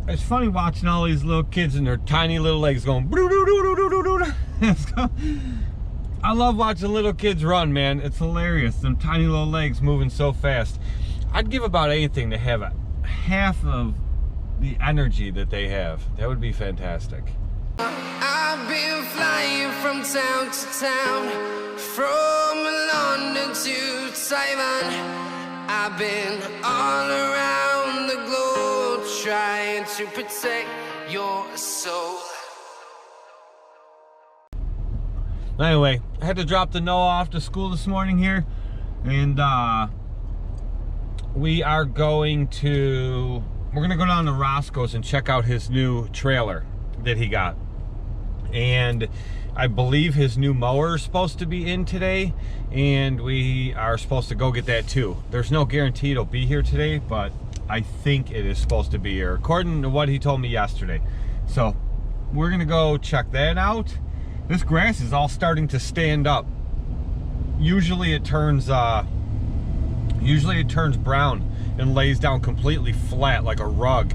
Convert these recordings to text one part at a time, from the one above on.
It's funny watching all these little kids and their tiny little legs going. I love watching little kids run, man. It's hilarious. Them tiny little legs moving so fast. I'd give about anything to have half of the energy that they have. That would be fantastic. I've been flying from town to town, from London to Taiwan. I've been all around the globe trying to protect your soul. Anyway, I had to drop the Noah off to school this morning here, and we're gonna go down to Roscoe's and check out his new trailer that he got. And I believe his new mower is supposed to be in today, and we are supposed to go get that too. There's no guarantee it'll be here today, but I think it is supposed to be here according to what he told me yesterday. So we're gonna go check that out. This grass is all starting to stand up. Usually it turns brown and lays down completely flat like a rug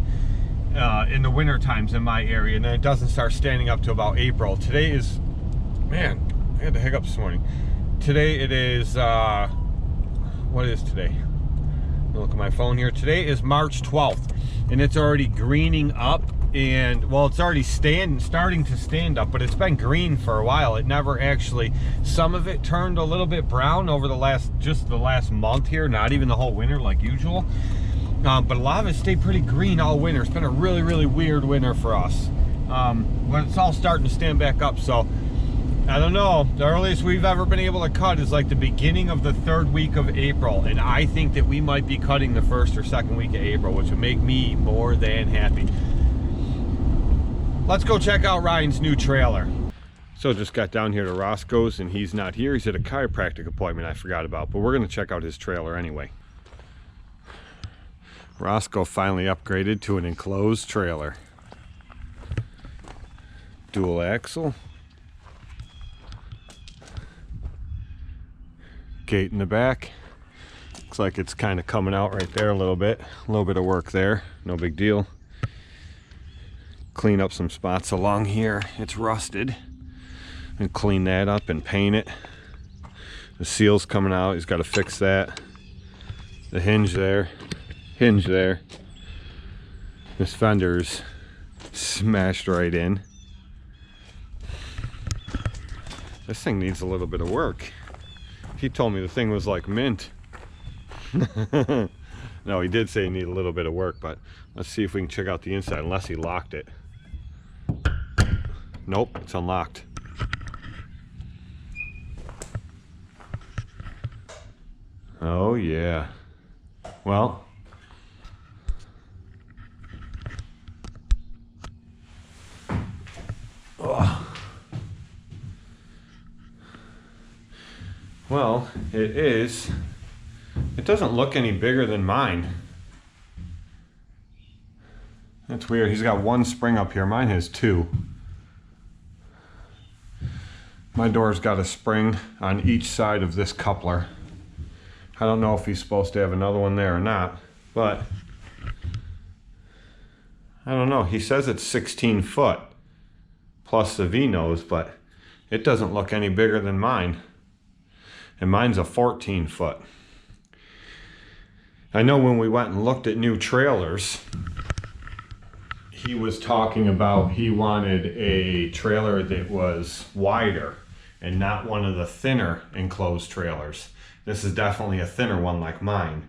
in the winter times in my area, and then it doesn't start standing up to about April. Today is, man, I had the hiccups this morning. Today it is, what is today? Look at my phone here. Today is March 12th, and it's already greening up, and well, it's already starting to stand up, but it's been green for a while. It never actually, some of it turned a little bit brown over the last month here, not even the whole winter like usual. But a lot of it stayed pretty green all winter. It's been a really, really weird winter for us. But it's all starting to stand back up, so I don't know. The earliest we've ever been able to cut is like the beginning of the 3rd week of April, and I think that we might be cutting the 1st or 2nd week of April, which would make me more than happy. Let's go check out Ryan's new trailer. So just got down here to Roscoe's, and he's not here. He's at a chiropractic appointment I forgot about, but we're gonna check out his trailer anyway. Roscoe finally upgraded to an enclosed trailer. Dual axle. Gate in the back. Looks like it's kind of coming out right there a little bit. A little bit of work there, no big deal. Clean up some spots along here. It's rusted. And clean that up and paint it. The seal's coming out, he's got to fix that. The hinge there. This fender's smashed right in. This thing needs a little bit of work. He told me the thing was like mint. No, he did say he needed a little bit of work, but let's see if we can check out the inside, unless he locked it. Nope, it's unlocked. Oh yeah. Well, well, it doesn't look any bigger than mine. That's weird. He's got one spring up here. Mine has two. My door's got a spring on each side of this coupler. I don't know if he's supposed to have another one there or not, but I don't know. He says it's 16 foot plus the V-nose, but it doesn't look any bigger than mine. And mine's a 14 foot. I know when we went and looked at new trailers, he was talking about he wanted a trailer that was wider and not one of the thinner enclosed trailers. This is definitely a thinner one like mine.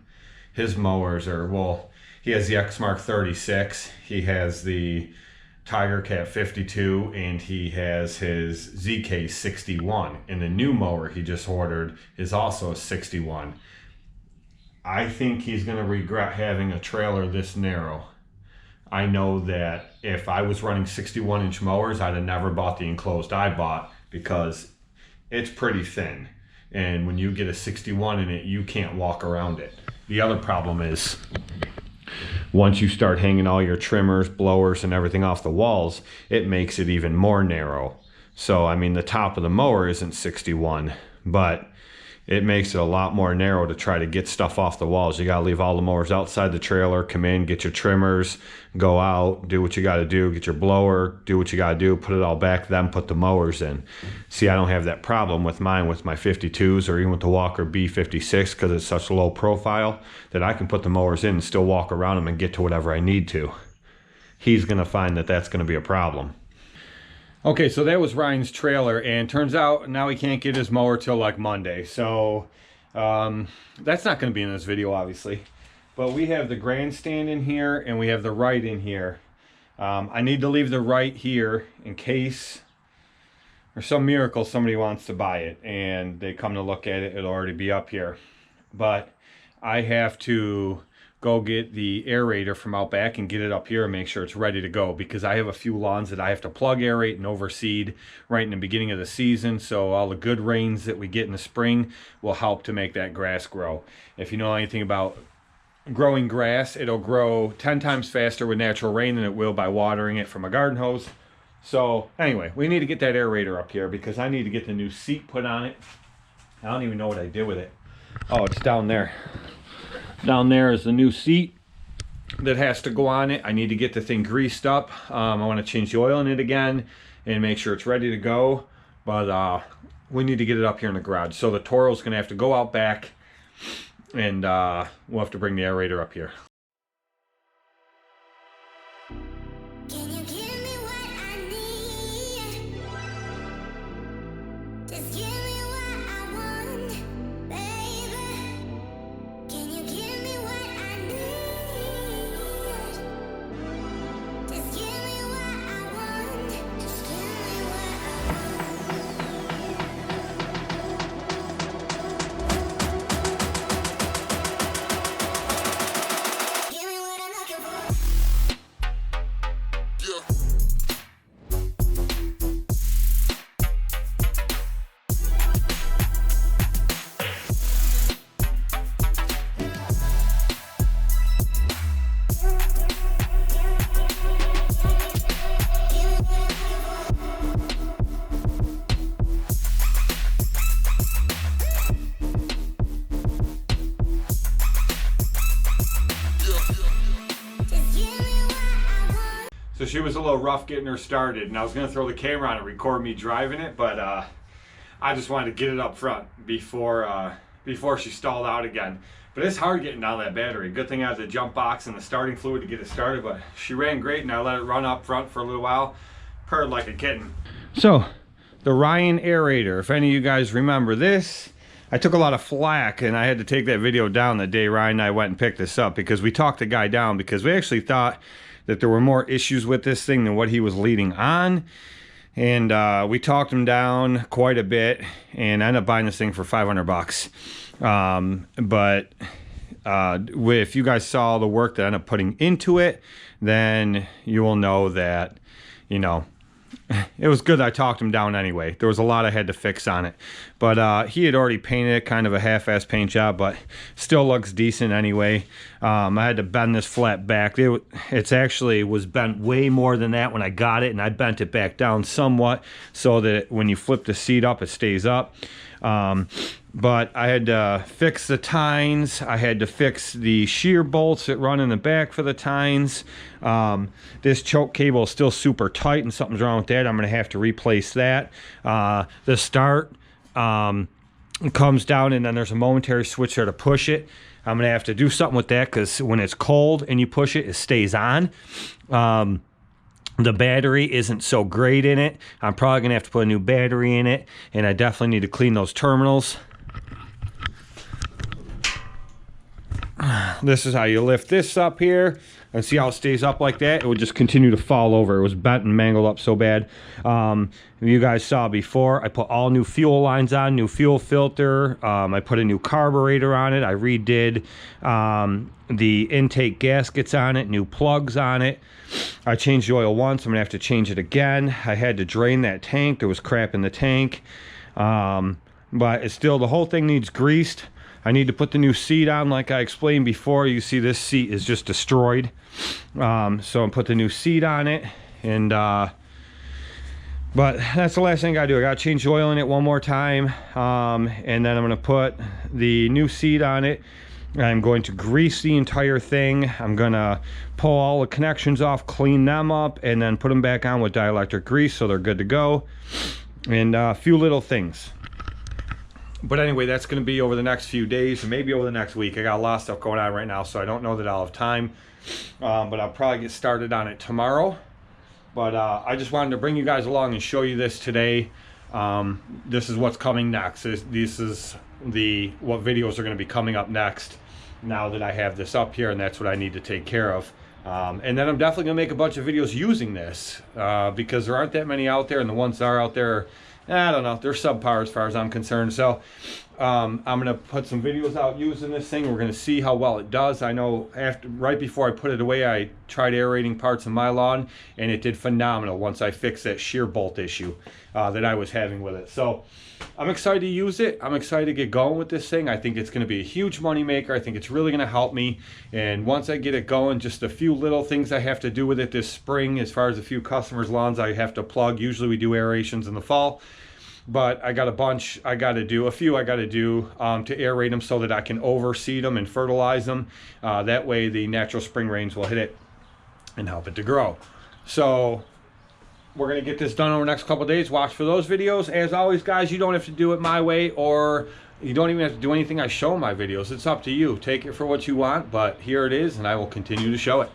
His mowers are, well, he has the Exmark 36, he has the Tiger Cat 52, and he has his ZK 61. And the new mower he just ordered is also a 61. I think he's going to regret having a trailer this narrow. I know that if I was running 61-inch mowers, I'd have never bought the enclosed I bought, because it's pretty thin. And when you get a 61 in it, you can't walk around it. The other problem is, once you start hanging all your trimmers, blowers, and everything off the walls, it makes it even more narrow. So, I mean, the top of the mower isn't 61, but it makes it a lot more narrow to try to get stuff off the walls. You got to leave all the mowers outside the trailer, come in, get your trimmers, go out, do what you got to do, get your blower, do what you got to do, put it all back, then put the mowers in. See, I don't have that problem with mine, with my 52s or even with the Walker B56, because it's such a low profile that I can put the mowers in and still walk around them and get to whatever I need to. He's going to find that that's going to be a problem. Okay, so that was Ryan's trailer, and turns out now he can't get his mower till like Monday. So that's not going to be in this video, obviously. But we have the grandstand in here, and we have the right in here. I need to leave the right here in case there's some miracle somebody wants to buy it, and they come to look at it, it'll already be up here. But I have to go get the aerator from out back and get it up here and make sure it's ready to go, because I have a few lawns that I have to plug aerate and overseed right in the beginning of the season, so all the good rains that we get in the spring will help to make that grass grow. If you know anything about growing grass, it'll grow 10 times faster with natural rain than it will by watering it from a garden hose. So anyway, we need to get that aerator up here because I need to get the new seat put on it. I don't even know what I did with it. Oh, it's down there. Down there is the new seat that has to go on it. I need to get the thing greased up. I want to change the oil in it again and make sure it's ready to go. But we need to get it up here in the garage. So the Toro's going to have to go out back, and we'll have to bring the aerator up here. Can you give me what I need? Just give me what I want, baby. Can you give me what I need? Just give me what I want. Just give me what I want. Give me what I'm looking for. So she was a little rough getting her started, and I was going to throw the camera on and record me driving it, but I just wanted to get it up front before she stalled out again. But it's hard getting down that battery. Good thing I had the jump box and the starting fluid to get it started, but she ran great, and I let it run up front for a little while. Purred like a kitten. So, the Ryan aerator, if any of you guys remember this, I took a lot of flack, and I had to take that video down the day Ryan and I went and picked this up, because we talked the guy down, because we actually thought that there were more issues with this thing than what he was leading on. And we talked him down quite a bit, and I ended up buying this thing for 500 bucks. But if you guys saw the work that I ended up putting into it, then you will know that, you know, it was good that I talked him down anyway. There was a lot I had to fix on it. But he had already painted it, kind of a half-ass paint job, but still looks decent anyway. I had to bend this flat back. It's actually was bent way more than that when I got it, and I bent it back down somewhat so that when you flip the seat up, it stays up. But I had to fix the tines. I had to fix the shear bolts that run in the back for the tines. This choke cable is still super tight, and something's wrong with that. I'm going to have to replace that. The start comes down, and then there's a momentary switch there to push it. I'm going to have to do something with that, because when it's cold and you push it, it stays on. The battery isn't so great in it. I'm probably going to have to put a new battery in it, and I definitely need to clean those terminals. This is how you lift this up here, and see how it stays up like that. It would just continue to fall over. It was bent and mangled up so bad. You guys saw before, I put all new fuel lines on, new fuel filter. I put a new carburetor on it. I redid the intake gaskets on it, new plugs on it. I changed the oil once. I'm gonna have to change it again. I had to drain that tank. There was crap in the tank. But it's still, the whole thing needs greased. I need to put the new seat on like I explained before. You see this seat is just destroyed. So I put the new seat on it, and But that's the last thing I do. I gotta change the oil in it one more time, and then I'm gonna put the new seat on it. I'm going to grease the entire thing. I'm gonna pull all the connections off, clean them up, and then put them back on with dielectric grease so they're good to go. And a few little things. But anyway, that's gonna be over the next few days, or maybe over the next week. I got a lot of stuff going on right now, so I don't know that I'll have time. But I'll probably get started on it tomorrow. But I just wanted to bring you guys along and show you this today. This is what's coming next. This is what videos are going to be coming up next now that I have this up here, and that's what I need to take care of. And then I'm definitely going to make a bunch of videos using this because there aren't that many out there, and the ones that are out there, I don't know, they're subpar as far as I'm concerned. So I'm going to put some videos out using this thing. We're going to see how well it does. I know right before I put it away, I tried aerating parts of my lawn, and it did phenomenal once I fixed that shear bolt issue that I was having with it. So I'm excited to use it. I'm excited to get going with this thing. I think it's going to be a huge money maker. I think it's really going to help me. And once I get it going, just a few little things I have to do with it this spring, as far as a few customers' lawns I have to plug. Usually we do aerations in the fall, but I got a bunch I got to do, to aerate them so that I can overseed them and fertilize them. That way the natural spring rains will hit it and help it to grow. So we're going to get this done over the next couple of days. Watch for those videos. As always, guys, you don't have to do it my way, or you don't even have to do anything I show in my videos. It's up to you. Take it for what you want, but here it is, and I will continue to show it.